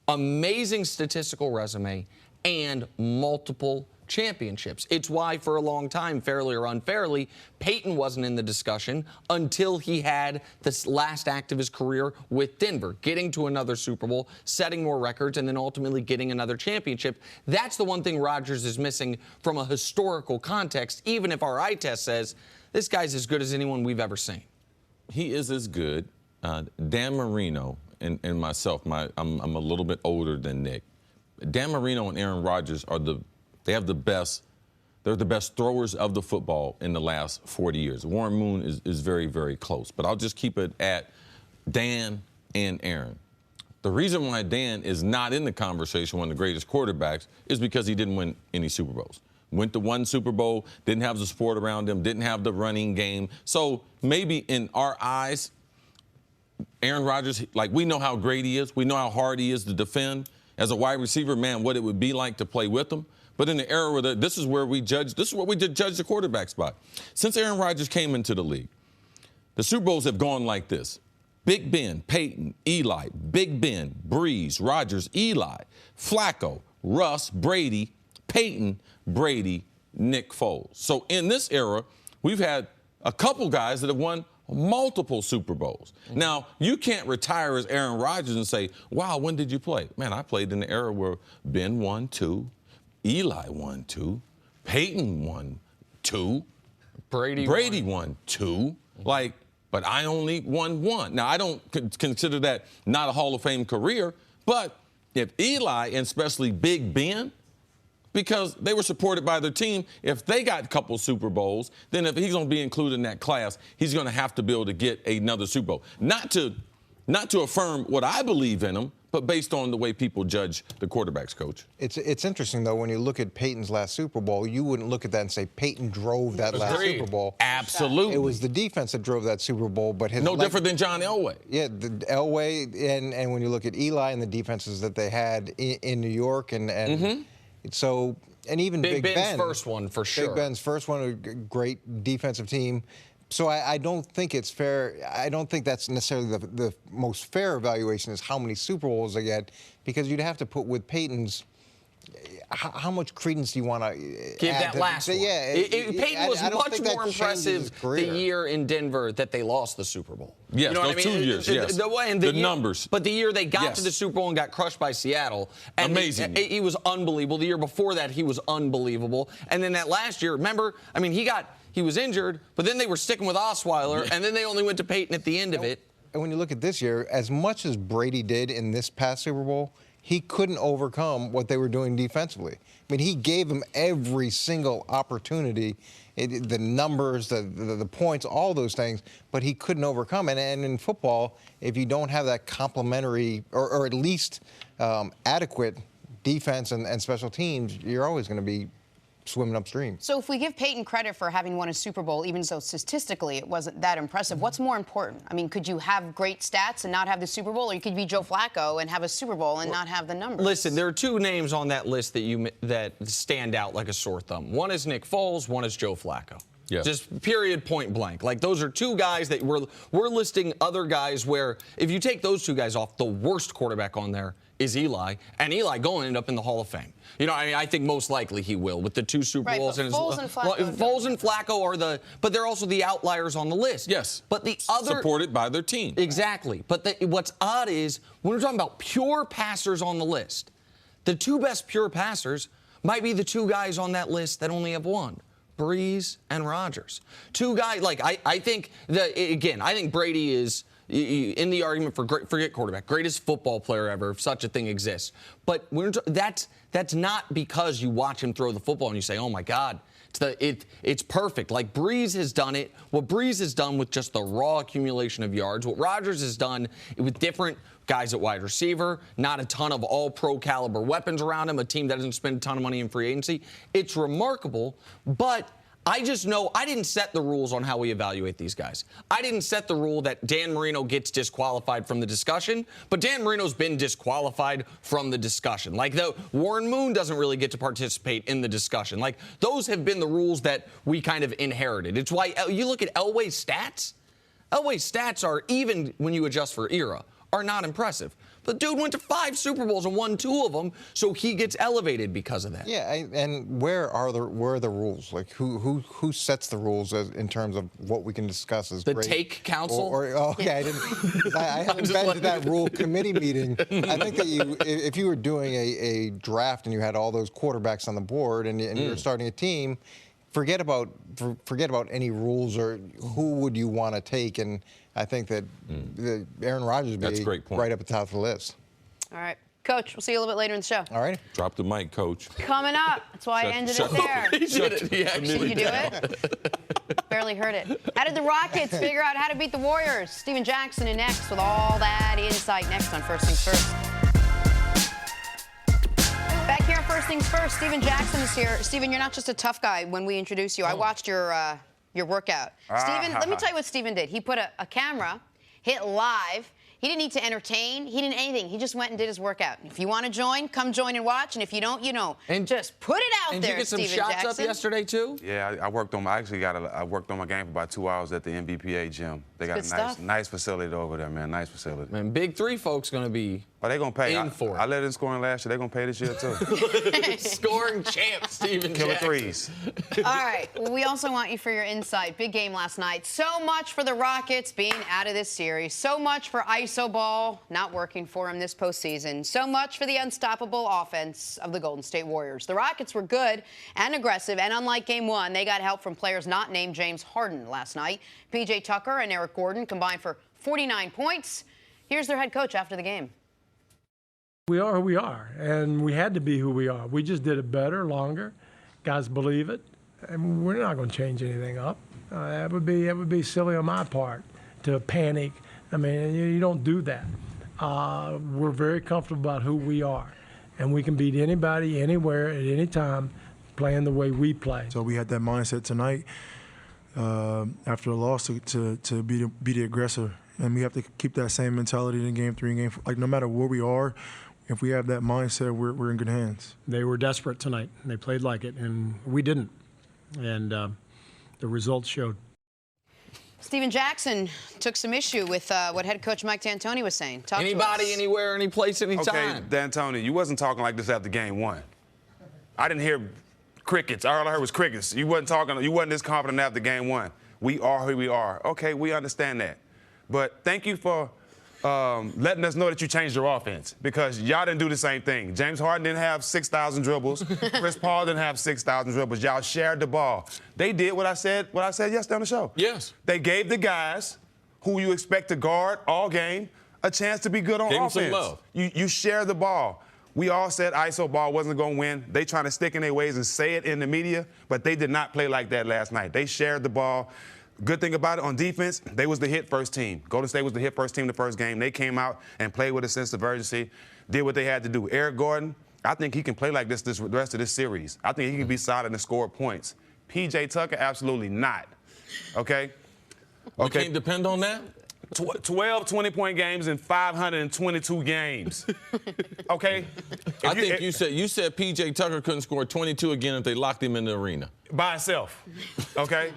amazing statistical resume and multiple championships. It's why for a long time, fairly or unfairly, Peyton wasn't in the discussion until he had this last act of his career with Denver, getting to another Super Bowl, setting more records, and then ultimately getting another championship. That's the one thing Rodgers is missing from a historical context, even if our eye test says this guy's as good as anyone we've ever seen. He is as good. Dan Marino and myself, I'm a little bit older than Nick. Dan Marino and Aaron Rodgers they're the best throwers of the football in the last 40 years. Warren Moon is very, very close, but I'll just keep it at Dan and Aaron. The reason why Dan is not in the conversation, one of the greatest quarterbacks, is because he didn't win any Super Bowls. Went to one Super Bowl, didn't have the support around him, didn't have the running game. So maybe in our eyes, Aaron Rodgers, like, we know how great he is. We know how hard he is to defend. As a wide receiver, man, what it would be like to play with him. But in the era where this is what we judge the quarterbacks by. Since Aaron Rodgers came into the league, the Super Bowls have gone like this: Big Ben, Peyton, Eli, Big Ben, Breeze, Rodgers, Eli, Flacco, Russ, Brady, Peyton, Brady, Nick Foles. So in this era, we've had a couple guys that have won multiple Super Bowls. Mm-hmm. Now, you can't retire as Aaron Rodgers and say, wow, when did you play? Man, I played in the era where Ben won 2, Eli won 2, Peyton won 2, Brady won 2. Mm-hmm. But I only won 1. Now, I don't consider that not a Hall of Fame career, but if Eli, and especially Big Ben, because they were supported by their team, if they got a couple Super Bowls, then if he's going to be included in that class, he's going to have to be able to get another Super Bowl. Not to affirm what I believe in him, but based on the way people judge the quarterbacks, Coach. It's interesting, though, when you look at Peyton's last Super Bowl, you wouldn't look at that and say Peyton drove that last Super Bowl. Absolutely. It was the defense that drove that Super Bowl, but his different than John Elway. Yeah, the Elway, and when you look at Eli and the defenses that they had in New York, and so, and even Big Ben's first one, for sure. Big Ben's first one, a great defensive team. So I don't think it's fair. I don't think that's necessarily the most fair evaluation is how many Super Bowls they get, because you'd have to put with Peyton's. How much credence do you want to give add that last one? Yeah, Peyton was much more impressive the year in Denver that they lost the Super Bowl. Yes, you know those what I mean? 2 years, yes. The numbers. But the year they got to the Super Bowl and got crushed by Seattle. And amazing. He was unbelievable. The year before that, he was unbelievable. And then that last year, remember, I mean, he was injured, but then they were sticking with Osweiler, and then they only went to Peyton at the end of it. And when you look at this year, as much as Brady did in this past Super Bowl, he couldn't overcome what they were doing defensively. I mean, he gave them every single opportunity, the numbers, the points, all those things, but he couldn't overcome it. And in football, if you don't have that complementary or at least adequate defense and special teams, you're always going to be swimming upstream. So if we give Peyton credit for having won a Super Bowl, even though statistically it wasn't that impressive, what's more important? I mean, could you have great stats and not have the Super Bowl, or you could be Joe Flacco and have a Super Bowl and not have the numbers? Listen, there are two names on that list that stand out like a sore thumb. One is Nick Foles, one is Joe Flacco. Yeah. Just period, point blank. Like, those are two guys that we're listing other guys where if you take those two guys off, the worst quarterback on there is Eli, and Eli going to end up in the Hall of Fame. You know, I mean, I think most likely he will with the two Super Bowls. But Foles and Flacco. Foles and Flacco are but they're also the outliers on the list. Yes. But the other supported by their team. Exactly. But what's odd is when we're talking about pure passers on the list, the two best pure passers might be the two guys on that list that only have one. Breeze and Rodgers. Two guys, like, I think I think Brady is in the argument for forget quarterback, greatest football player ever, if such a thing exists. But that's not because you watch him throw the football and you say, oh my God, it's perfect. Like, Breeze has done it. What Breeze has done with just the raw accumulation of yards, what Rodgers has done with different guys at wide receiver, not a ton of all-pro caliber weapons around him, a team that doesn't spend a ton of money in free agency. It's remarkable, but I just know I didn't set the rules on how we evaluate these guys. I didn't set the rule that Dan Marino gets disqualified from the discussion, but Dan Marino's been disqualified from the discussion. Like, Warren Moon doesn't really get to participate in the discussion. Like, those have been the rules that we kind of inherited. It's why you look at Elway's stats. Elway's stats are, even when you adjust for era, are not impressive. The dude went to 5 Super Bowls and won 2 of them, so he gets elevated because of that. Yeah, and where are the rules? Like, who sets the rules in terms of what we can discuss as the great? Take Council? I haven't been to that rule committee meeting. I think that if you were doing a draft and you had all those quarterbacks on the board and you were starting a team, forget about any rules or who would you want to take. And I think that Aaron Rodgers would be right up at the top of the list. All right. Coach, we'll see you a little bit later in the show. All right. Drop the mic, Coach. Coming up. That's why I ended it there. He did it. Did you do it? Barely heard it. How did the Rockets figure out how to beat the Warriors? Steven Jackson in next with all that insight next on First Things First. Back here on First Things First, Steven Jackson is here. Steven, you're not just a tough guy when we introduce you. I watched your workout. Steven, let me tell you what Steven did. He put a camera, hit live. He didn't need to entertain. He didn't anything. He just went and did his workout. If you want to join, come join and watch. And if you don't, you don't. And just put it out there, Steven Jackson. And did you get some shots up yesterday, too? Yeah, I worked on my game for about 2 hours at the NBPA gym. They got a nice facility over there, man. Nice facility. Man, Big 3 folks going to be they're going to pay. I led in scoring last year. They're going to pay this year, too. Scoring champ, Steven Killer Jackson. threes. All right. Well, we also want you for your insight. Big game last night. So much for the Rockets being out of this series. So much for ISO ball not working for him this postseason. So much for the unstoppable offense of the Golden State Warriors. The Rockets were good and aggressive, and unlike Game 1, they got help from players not named James Harden last night. P.J. Tucker and Eric Gordon combined for 49 points. Here's their head coach after the game. We are who we are, and we had to be who we are. We just did it better, longer. Guys believe it, and we're not going to change anything up. That would be silly on my part to panic. I mean, you don't do that. we're very comfortable about who we are. And we can beat anybody, anywhere, at any time, playing the way we play. So we had that mindset tonight after a loss to be the aggressor. And we have to keep that same mentality in game 3 and game 4. Like, no matter where we are, if we have that mindset, we're in good hands. They were desperate tonight. They played like it, and we didn't. And the results showed. Steven Jackson took some issue with what head coach Mike D'Antoni was saying. Talk Anybody, anywhere, any place, any time. Okay, D'Antoni, you wasn't talking like this after game 1. I didn't hear crickets. All I heard was crickets. You wasn't this confident after game 1. We are who we are. Okay, we understand that. But thank you for letting us know that you changed your offense, because y'all didn't do the same thing. James Harden didn't have 6,000 dribbles. Chris Paul didn't have 6,000 dribbles. Y'all shared the ball. They did what I said yesterday on the show. Yes. They gave the guys who you expect to guard all game a chance to be good on offense. Gave them some love. You share the ball. We all said ISO ball wasn't going to win. They trying to stick in their ways and say it in the media, but they did not play like that last night. They shared the ball. Good thing about it, on defense, they was the hit first team. Golden State was the hit first team the first game. They came out and played with a sense of urgency, did what they had to do. Eric Gordon, I think he can play like this the rest of this series. I think he can be solid and score points. P.J. Tucker, absolutely not. Okay? We can't depend on that? 12 20-point games in 522 games. Okay? I think you said P.J. Tucker couldn't score 22 again if they locked him in the arena. By himself. Okay?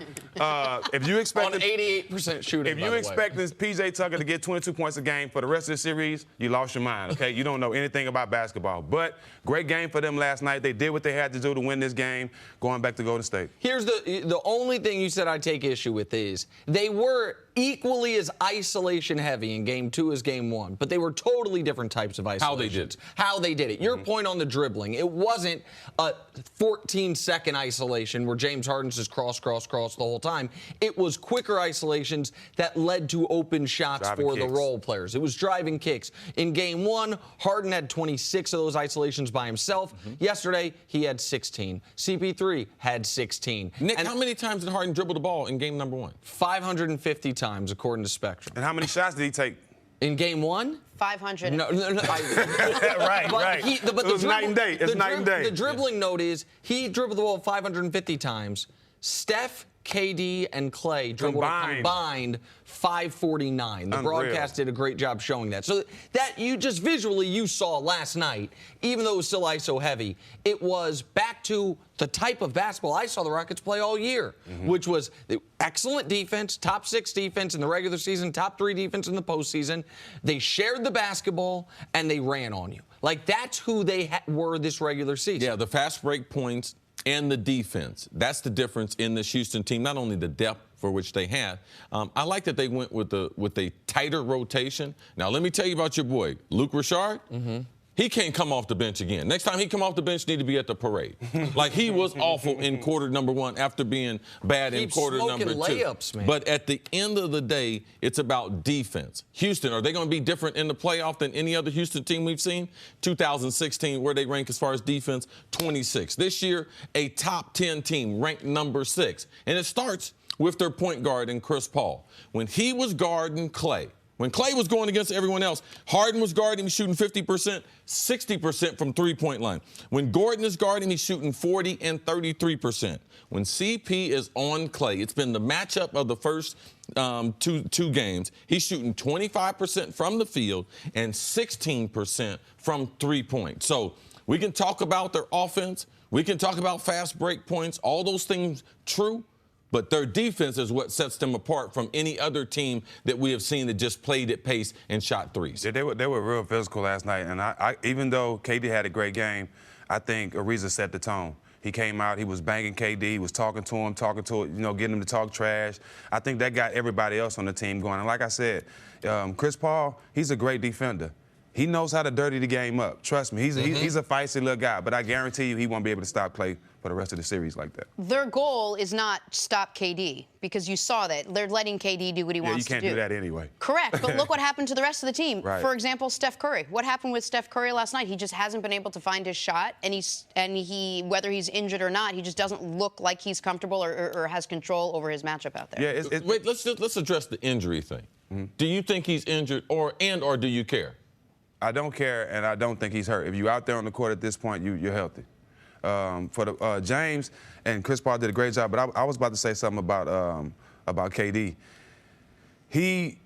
If you expect on 88% shooting. If you expect this P.J. Tucker to get 22 points a game for the rest of the series, you lost your mind. Okay? You don't know anything about basketball. But great game for them last night. They did what they had to do to win this game, going back to Golden State. Here's the only thing you said I'd take issue with is they were equally as isolation heavy in game 2 as game 1, but they were totally different types of isolation. How they did it. Your point on the dribbling, it wasn't a 14-second isolation where James Harden's just cross the whole time. It was quicker isolations that led to open shots for the role players. It was driving kicks. In game 1, Harden had 26 of those isolations by himself. Yesterday, he had 16. CP3 had 16. Nick, how many times did Harden dribble the ball in game number 1? 550 times, according to Spectrum. And how many shots did he take? In game 1? 500. No. Right. But it was night and day. It's night and day. The dribbling note is he dribbled the ball 550 times. Steph, KD, and Clay dribbled combined 549. The broadcast did a great job showing that. So that you just visually you saw last night, even though it was still ISO heavy, it was back to the type of basketball I saw the Rockets play all year, which was excellent defense, top 6 defense in the regular season, top 3 defense in the postseason. They shared the basketball, and they ran on you. Like, that's who they were this regular season. Yeah, the fast break points and the defense. That's the difference in this Houston team, not only the depth for which they had. I like that they went with a tighter rotation. Now, let me tell you about your boy, Luke Richard. He can't come off the bench again. Next time he come off the bench, need to be at the parade. Like, he was awful in quarter number 1 after being bad in quarter number 2. Layups, man. But at the end of the day, it's about defense. Houston, are they going to be different in the playoff than any other Houston team we've seen? 2016, where they rank as far as defense, 26. This year, a top 10 team, ranked number 6. And it starts with their point guard in Chris Paul. When he was guarding Clay, when Clay was going against everyone else, Harden was guarding him, shooting 50%, 60% from three-point line. When Gordon is guarding, he's shooting 40 and 33%. When CP is on Clay, it's been the matchup of the first two games. He's shooting 25% from the field and 16% from three-point. So we can talk about their offense. We can talk about fast break points. All those things true. But their defense is what sets them apart from any other team that we have seen that just played at pace and shot threes. Yeah, they were real physical last night. And I even though KD had a great game, I think Ariza set the tone. He came out, he was banging KD, he was talking to him, getting him to talk trash. I think that got everybody else on the team going. And like I said, Chris Paul, he's a great defender. He knows how to dirty the game up. Trust me, he's a feisty little guy. But I guarantee you he won't be able to stop Clay for the rest of the series like that. Their goal is not stop KD, because you saw that. They're letting KD do what he wants to do. Yeah, you can't do that anyway. Correct, but look what happened to the rest of the team. Right. For example, Steph Curry. What happened with Steph Curry last night? He just hasn't been able to find his shot, and he whether he's injured or not, he just doesn't look like he's comfortable or has control over his matchup out there. Yeah, wait, let's address the injury thing. Do you think he's injured, or do you care? I don't care, and I don't think he's hurt. If you're out there on the court at this point, you're healthy. James and Chris Paul did a great job, but I was about to say something about KD. He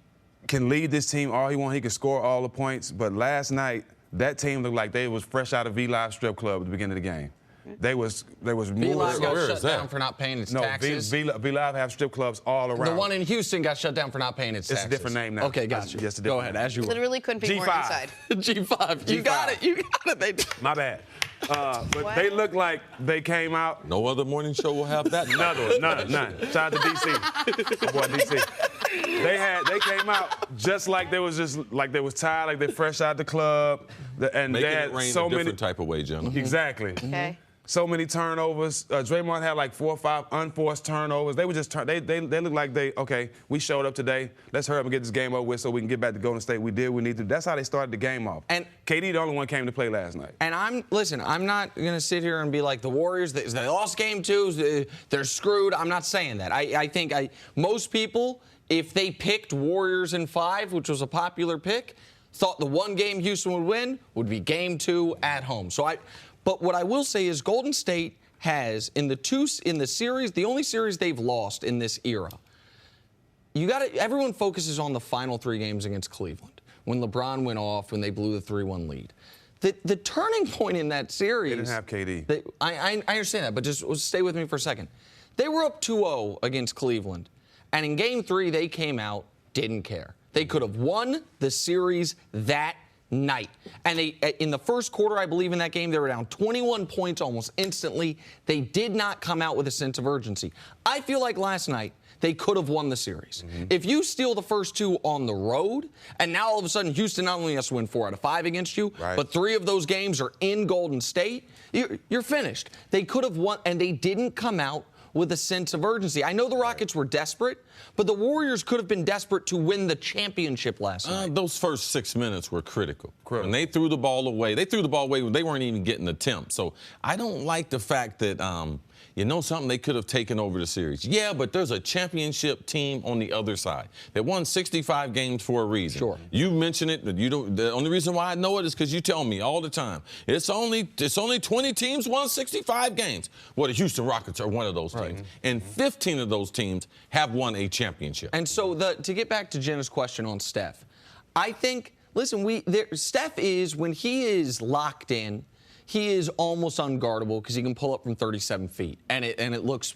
can lead this team all he wants. He can score all the points, but last night, that team looked like they was fresh out of V-Live strip club at the beginning of the game. They was V-Live got shut down for not paying its taxes. V-Live have strip clubs all around. The one in Houston got shut down for not paying its taxes. It's a different name now. Okay, gotcha. Yes, go ahead, as you were. Literally couldn't be more inside. G5. You got it. You got it. My bad. But they look like they came out. No other morning show will have that. None. Shout out to DC. My boy DC. They came out just like they was tired, like they fresh out the club, and Making they had it rain so a different many type of way, gentlemen. Exactly. Okay. So many turnovers. Draymond had like 4 or 5 unforced turnovers. They were just they looked like we showed up today. Let's hurry up and get this game over with so we can get back to Golden State. We did what we need to. That's how they started the game off. And KD, the only one came to play last night. And I'm not gonna sit here and be like the Warriors. They lost game 2. They're screwed. I'm not saying that. I think most people, if they picked Warriors in 5, which was a popular pick, thought the one game Houston would win would be game 2 at home. But what I will say is Golden State has, in the series, the only series they've lost in this era, everyone focuses on the final 3 games against Cleveland, when LeBron went off, when they blew the 3-1 lead. The turning point in that series... They didn't have KD. I understand that, but just stay with me for a second. They were up 2-0 against Cleveland, and in Game 3, they came out, didn't care. They could have won the series that night. And in the first quarter, I believe in that game, they were down 21 points almost instantly. They did not come out with a sense of urgency. I feel like last night, they could have won the series. If you steal the first 2 on the road, and now all of a sudden Houston not only has to win 4 out of 5 against you, but 3 of those games are in Golden State, you're finished. They could have won, and they didn't come out with a sense of urgency. I know the Rockets were desperate, but the Warriors could have been desperate to win the championship last night. Those first 6 minutes were critical. When they threw the ball away, when they weren't even getting attempts. So I don't like the fact that, they could have taken over the series. Yeah, but there's a championship team on the other side that won 65 games for a reason. Sure. You mention it, but the only reason why I know it is because you tell me all the time. It's only 20 teams won 65 games. Well, the Houston Rockets are one of those teams. And 15 of those teams have won a championship. And so to get back to Jenna's question on Steph, I think, listen, Steph is, when he is locked in, he is almost unguardable because he can pull up from 37 feet, and it looks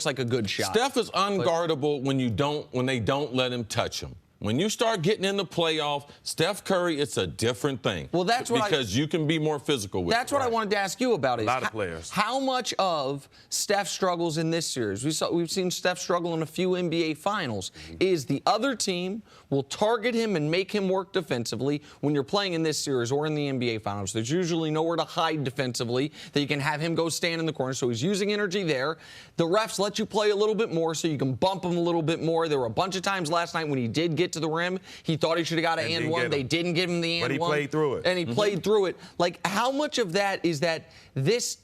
like a good shot. Steph is unguardable when they don't let him touch him. When you start getting in the playoff, Steph Curry, it's a different thing. Well, that's what because you can be more physical with. That's what I wanted to ask you about. A lot of players. How much of Steph's struggles in this series? We've seen Steph struggle in a few NBA Finals. Is the other team will target him and make him work defensively when you're playing in this series or in the NBA Finals? There's usually nowhere to hide defensively that you can have him go stand in the corner. So he's using energy there. The refs let you play a little bit more so you can bump him a little bit more. There were a bunch of times last night when he did get to the rim, he thought he should have got an and one. They didn't give him the and one. But he played through it. And he played through it. Like, how much of that is that this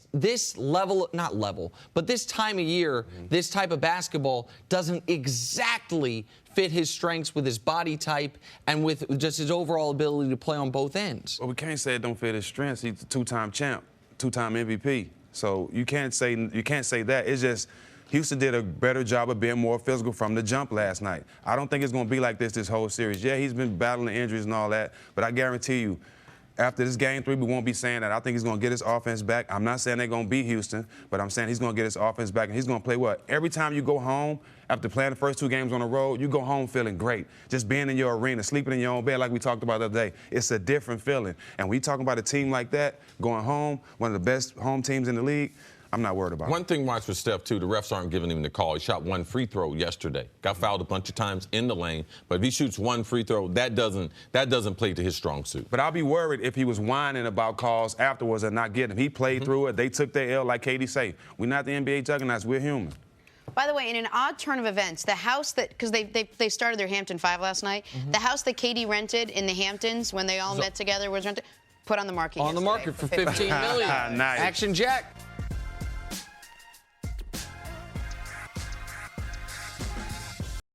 level, not level, but this time of year, this type of basketball doesn't exactly fit his strengths with his body type and with just his overall ability to play on both ends? Well, we can't say it don't fit his strengths. He's a 2-time champ, 2-time MVP. So you can't say that. It's just Houston did a better job of being more physical from the jump last night. I don't think it's going to be like this whole series. Yeah, he's been battling injuries and all that, but I guarantee you, after this Game 3, we won't be saying that. I think he's going to get his offense back. I'm not saying they're going to beat Houston, but I'm saying he's going to get his offense back, and he's going to play what? Every time you go home, after playing the first 2 games on the road, you go home feeling great. Just being in your arena, sleeping in your own bed like we talked about the other day, it's a different feeling. And when you talking about a team like that, going home, one of the best home teams in the league, I'm not worried about it. One thing watch with Steph, too, the refs aren't giving him the call. He shot 1 free throw yesterday. Got fouled a bunch of times in the lane. But if he shoots 1 free throw, that doesn't play to his strong suit. But I'll be worried if he was whining about calls afterwards and not getting them. He played through it. They took their L, like Katie say. We're not the NBA juggernauts. We're human. By the way, in an odd turn of events, the house that, because they started their Hampton 5 last night, the house that Katie rented in the Hamptons when they all met together was rented, put on the market on the market for $15 million. Nice. Action Jack.